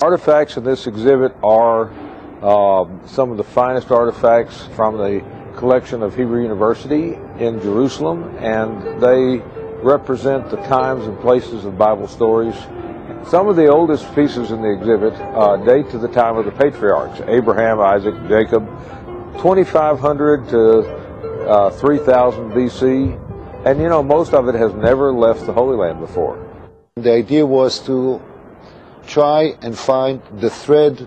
Artifacts in this exhibit are some of the finest artifacts from the collection of Hebrew University in Jerusalem, and they represent the times and places of Bible stories. Some of the oldest pieces in the exhibit date to the time of the Patriarchs, Abraham, Isaac, Jacob, 2500 to 3000 BC, and you know, most of it has never left the Holy Land before. The idea was to try and find the thread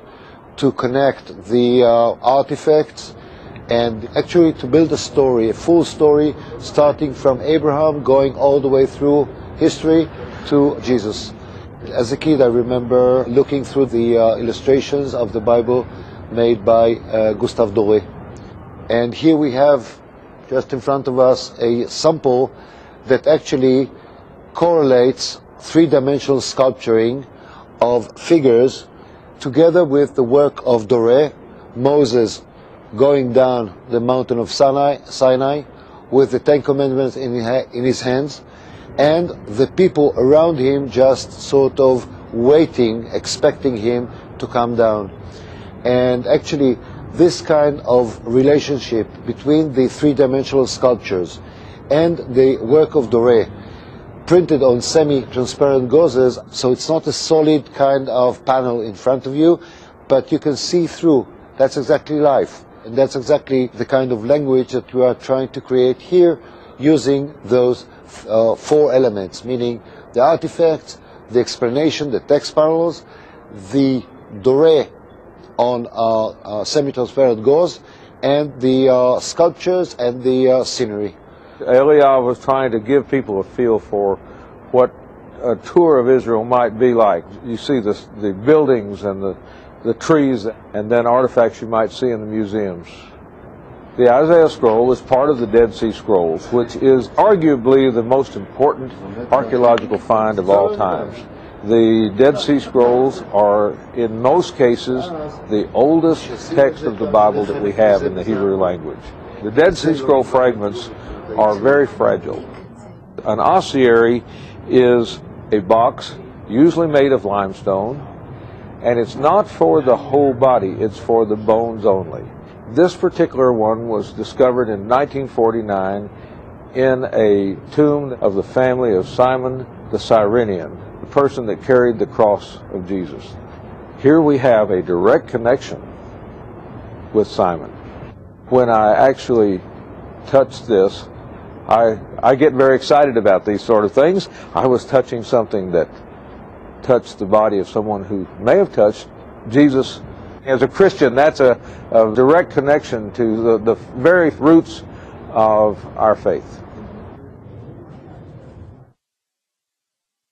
to connect the artifacts and actually to build a story, a full story, starting from Abraham, going all the way through history to Jesus. As a kid, I remember looking through the illustrations of the Bible made by Gustave Doré. And here we have, just in front of us, a sample that actually correlates three-dimensional sculpturing of figures together with the work of Doré, Moses going down the mountain of Sinai with the Ten Commandments in his hands, and the people around him just sort of waiting, expecting him to come down. And actually, this kind of relationship between the three-dimensional sculptures and the work of Doré, printed on semi-transparent gauzes, so it's not a solid kind of panel in front of you, but you can see through. That's exactly life. And that's exactly the kind of language that we are trying to create here, using those four elements, meaning the artifacts, the explanation, the text parallels, the Doré on semi-transparent gauze, and the sculptures and the scenery. Eliyahu was trying to give people a feel for what a tour of Israel might be like. You see the buildings and the trees, and then artifacts you might see in the museums. The Isaiah Scroll is part of the Dead Sea Scrolls, which is arguably the most important archaeological find of all times. The Dead Sea Scrolls are, in most cases, the oldest text of the Bible that we have in the Hebrew language. The Dead Sea Scroll fragments are very fragile. An ossuary is a box usually made of limestone, and it's not for the whole body, it's for the bones only. This particular one was discovered in 1949 in a tomb of the family of Simon the Cyrenian, the person that carried the cross of Jesus. Here we have a direct connection with Simon. When I actually touched this, I get very excited about these sort of things. I was touching something that touched the body of someone who may have touched Jesus. As a Christian, that's a direct connection to the very roots of our faith.